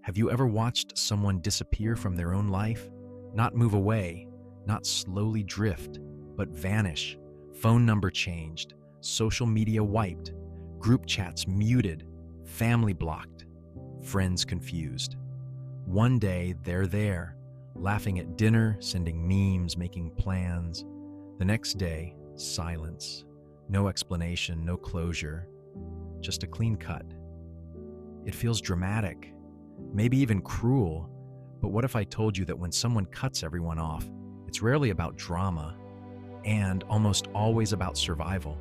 Have you ever watched someone disappear from their own life? Not move away, not slowly drift, but vanish. Phone number changed, social media wiped, group chats muted, family blocked, friends confused. One day, they're there, laughing at dinner, sending memes, making plans. The next day, silence. No explanation, no closure, just a clean cut. It feels dramatic, maybe even cruel, but what if I told you that when someone cuts everyone off, it's rarely about drama and almost always about survival?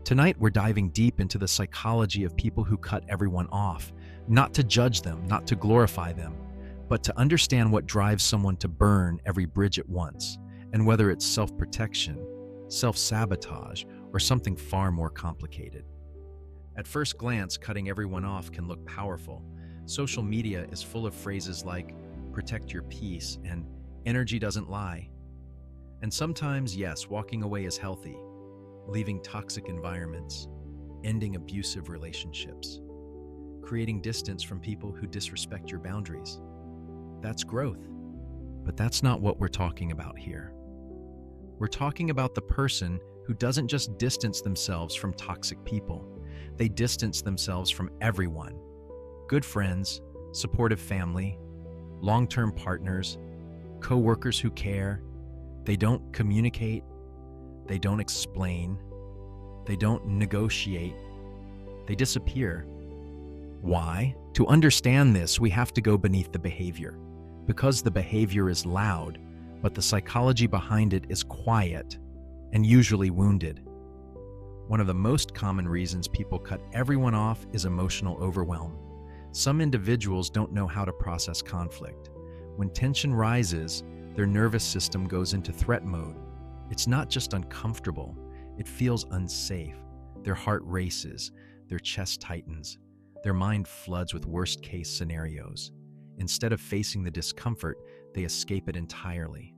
Tonight, we're diving deep into the psychology of people who cut everyone off, not to judge them, not to glorify them, but to understand what drives someone to burn every bridge at once, and whether it's self-protection, self-sabotage, or something far more complicated. At first glance, cutting everyone off can look powerful. Social media is full of phrases like, protect your peace, and energy doesn't lie. And sometimes, yes, walking away is healthy, leaving toxic environments, ending abusive relationships, creating distance from people who disrespect your boundaries. That's growth. But that's not what we're talking about here. We're talking about the person who doesn't just distance themselves from toxic people. They distance themselves from everyone. Good friends, supportive family, long-term partners, co-workers who care. They don't communicate. They don't explain. They don't negotiate. They disappear. Why? To understand this, we have to go beneath the behavior. Because the behavior is loud, but the psychology behind it is quiet and usually wounded. One of the most common reasons people cut everyone off is emotional overwhelm. Some individuals don't know how to process conflict. When tension rises, their nervous system goes into threat mode. It's not just uncomfortable, it feels unsafe. Their heart races, their chest tightens, their mind floods with worst-case scenarios. Instead of facing the discomfort, they escape it entirely.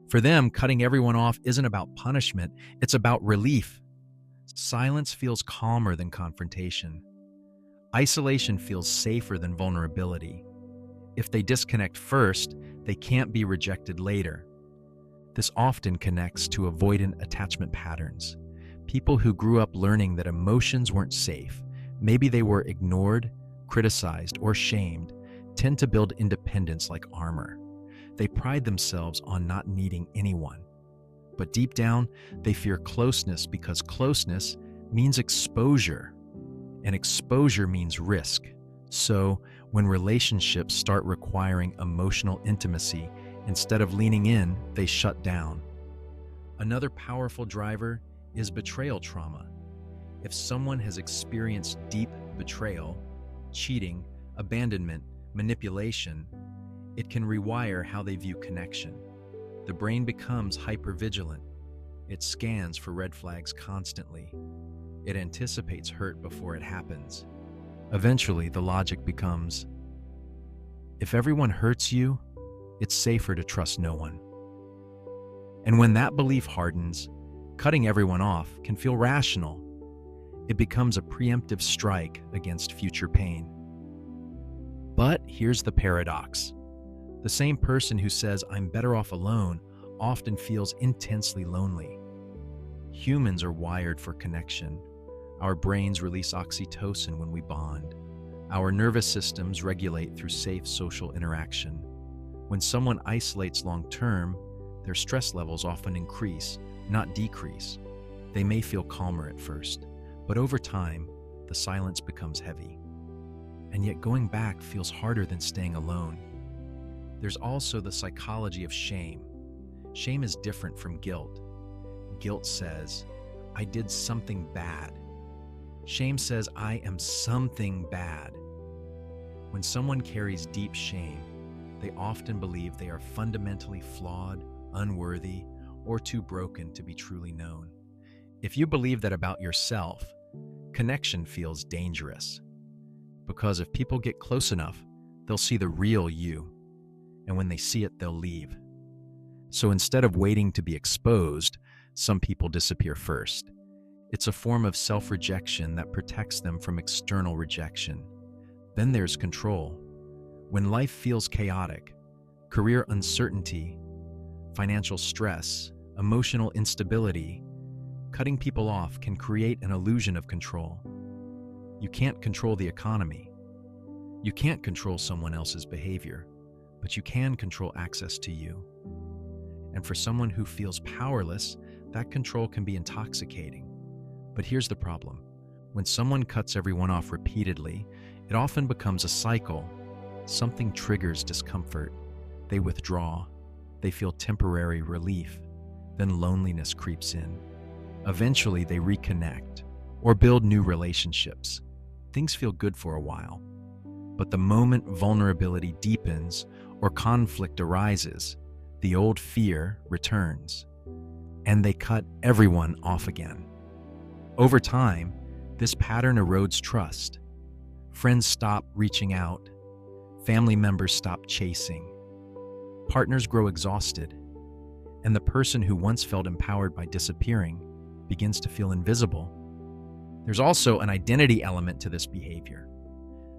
For them, cutting everyone off isn't about punishment, it's about relief. Silence feels calmer than confrontation. Isolation feels safer than vulnerability. If they disconnect first, they can't be rejected later. This often connects to avoidant attachment patterns. People who grew up learning that emotions weren't safe, maybe they were ignored, criticized, or shamed, tend to build independence like armor. They pride themselves on not needing anyone. But deep down, they fear closeness because closeness means exposure, and exposure means risk. So, when relationships start requiring emotional intimacy, instead of leaning in, they shut down. Another powerful driver is betrayal trauma. If someone has experienced deep betrayal, cheating, abandonment, manipulation, it can rewire how they view connection. The brain becomes hypervigilant. It scans for red flags constantly. It anticipates hurt before it happens. Eventually, the logic becomes, if everyone hurts you, it's safer to trust no one. And when that belief hardens, cutting everyone off can feel rational. It becomes a preemptive strike against future pain. But here's the paradox. The same person who says, I'm better off alone, often feels intensely lonely. Humans are wired for connection. Our brains release oxytocin when we bond. Our nervous systems regulate through safe social interaction. When someone isolates long-term, their stress levels often increase, not decrease. They may feel calmer at first, but over time, the silence becomes heavy. And yet going back feels harder than staying alone. There's also the psychology of shame. Shame is different from guilt. Guilt says, I did something bad. Shame says, I am something bad. When someone carries deep shame, they often believe they are fundamentally flawed, unworthy, or too broken to be truly known. If you believe that about yourself, connection feels dangerous. Because if people get close enough, they'll see the real you. And when they see it, they'll leave. So instead of waiting to be exposed, some people disappear first. It's a form of self-rejection that protects them from external rejection. Then there's control. When life feels chaotic, career uncertainty, financial stress, emotional instability, cutting people off can create an illusion of control. You can't control the economy. You can't control someone else's behavior, but you can control access to you. And for someone who feels powerless, that control can be intoxicating. But here's the problem. When someone cuts everyone off repeatedly, it often becomes a cycle. Something triggers discomfort. They withdraw. They feel temporary relief. Then loneliness creeps in. Eventually, they reconnect or build new relationships. Things feel good for a while. But the moment vulnerability deepens or conflict arises, the old fear returns, and they cut everyone off again. Over time, this pattern erodes trust. Friends stop reaching out. Family members stop chasing. Partners grow exhausted. And the person who once felt empowered by disappearing begins to feel invisible. There's also an identity element to this behavior.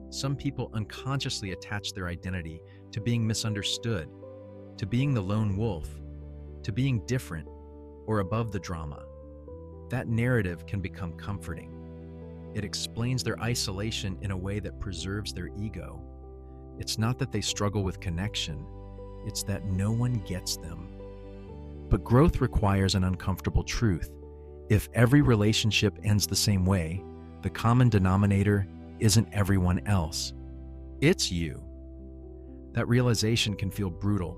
Some people unconsciously attach their identity to being misunderstood, to being the lone wolf, to being different or above the drama. That narrative can become comforting. It explains their isolation in a way that preserves their ego. It's not that they struggle with connection, it's that no one gets them. But growth requires an uncomfortable truth. If every relationship ends the same way, the common denominator isn't everyone else. It's you. That realization can feel brutal,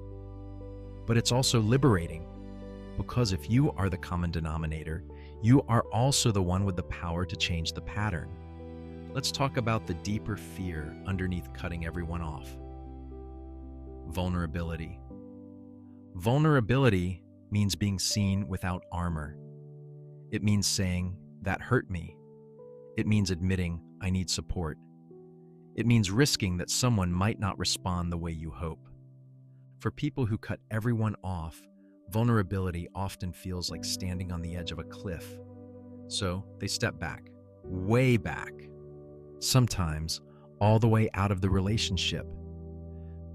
but it's also liberating, because if you are the common denominator, you are also the one with the power to change the pattern. Let's talk about the deeper fear underneath cutting everyone off. Vulnerability. Vulnerability means being seen without armor. It means saying, "That hurt me." It means admitting, "I need support." It means risking that someone might not respond the way you hope. For people who cut everyone off, vulnerability often feels like standing on the edge of a cliff. So they step back, way back, sometimes all the way out of the relationship.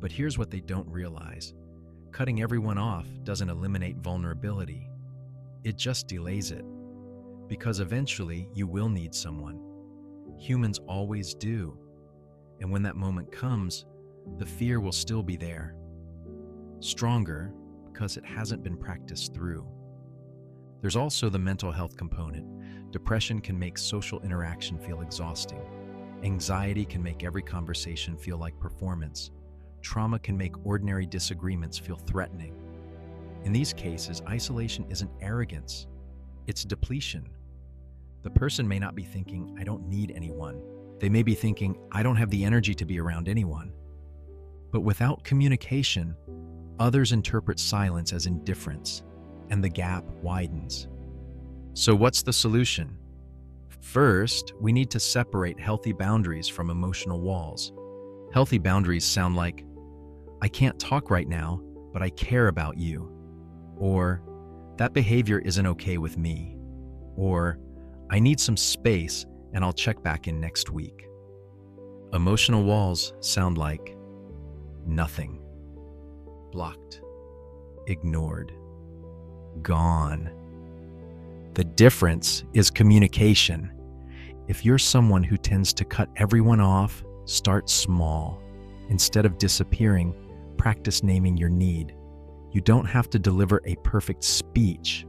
But here's what they don't realize. Cutting everyone off doesn't eliminate vulnerability. It just delays it. Because eventually you will need someone. Humans always do. And when that moment comes, the fear will still be there. Stronger because it hasn't been practiced through. There's also the mental health component. Depression can make social interaction feel exhausting. Anxiety can make every conversation feel like performance. Trauma can make ordinary disagreements feel threatening. In these cases, isolation isn't arrogance, it's depletion. The person may not be thinking, "I don't need anyone." They may be thinking, "I don't have the energy to be around anyone." But without communication, others interpret silence as indifference, and the gap widens. So what's the solution? First, we need to separate healthy boundaries from emotional walls. Healthy boundaries sound like, "I can't talk right now, but I care about you." Or, "That behavior isn't okay with me." Or, "I need some space and I'll check back in next week." Emotional walls sound like nothing. Blocked. Ignored. Gone. The difference is communication. If you're someone who tends to cut everyone off, start small. Instead of disappearing, practice naming your need. You don't have to deliver a perfect speech.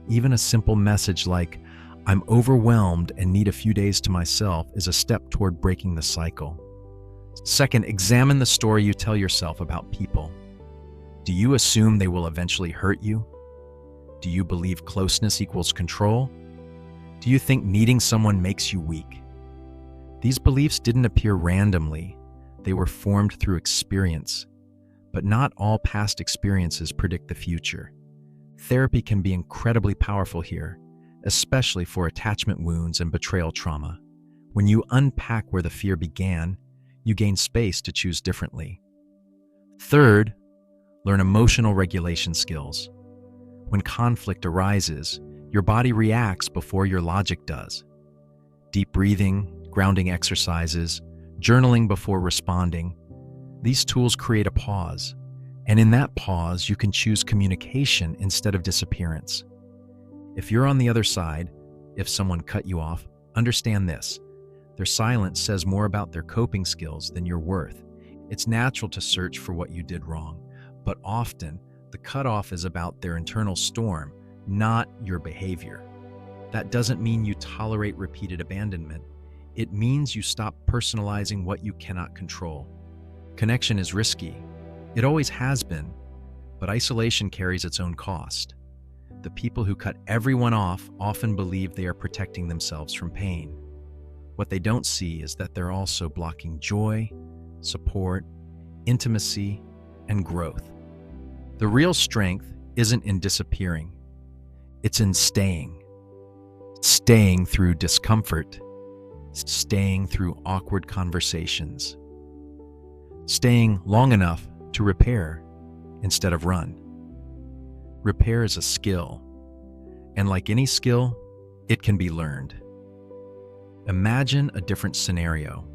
Even a simple message like, "I'm overwhelmed and need a few days to myself," is a step toward breaking the cycle. Second, examine the story you tell yourself about people. Do you assume they will eventually hurt you? Do you believe closeness equals control? Do you think needing someone makes you weak? These beliefs didn't appear randomly. They were formed through experience. But not all past experiences predict the future. Therapy can be incredibly powerful here, especially for attachment wounds and betrayal trauma. When you unpack where the fear began, you gain space to choose differently. Third, learn emotional regulation skills. When conflict arises, your body reacts before your logic does. Deep breathing, grounding exercises, journaling before responding. These tools create a pause, and in that pause, you can choose communication instead of disappearance. If you're on the other side, if someone cut you off, understand this. Their silence says more about their coping skills than your worth. It's natural to search for what you did wrong, but often the cutoff is about their internal storm, not your behavior. That doesn't mean you tolerate repeated abandonment. It means you stop personalizing what you cannot control. Connection is risky. It always has been, but isolation carries its own cost. The people who cut everyone off often believe they are protecting themselves from pain. What they don't see is that they're also blocking joy, support, intimacy, and growth. The real strength isn't in disappearing. It's in staying. Staying through discomfort. Staying through awkward conversations. Staying long enough to repair instead of run. Repair is a skill, and like any skill, it can be learned. Imagine a different scenario.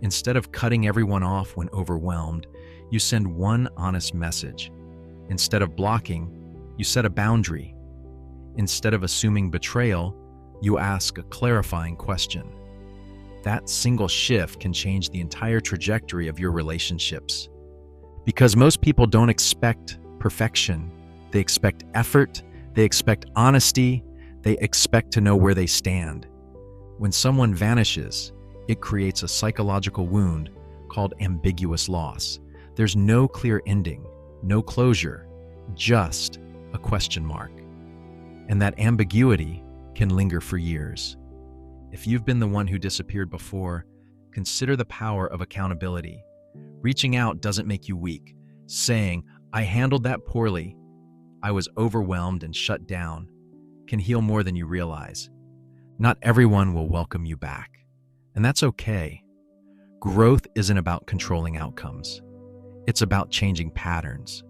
Instead of cutting everyone off when overwhelmed, you send one honest message. Instead of blocking, you set a boundary. Instead of assuming betrayal, you ask a clarifying question. That single shift can change the entire trajectory of your relationships. Because most people don't expect perfection. They expect effort, they expect honesty, they expect to know where they stand. When someone vanishes, it creates a psychological wound called ambiguous loss. There's no clear ending, no closure, just a question mark. And that ambiguity can linger for years. If you've been the one who disappeared before, consider the power of accountability. Reaching out doesn't make you weak. Saying, "I handled that poorly, I was overwhelmed and shut down," can heal more than you realize. Not everyone will welcome you back, and that's okay. Growth isn't about controlling outcomes. It's about changing patterns.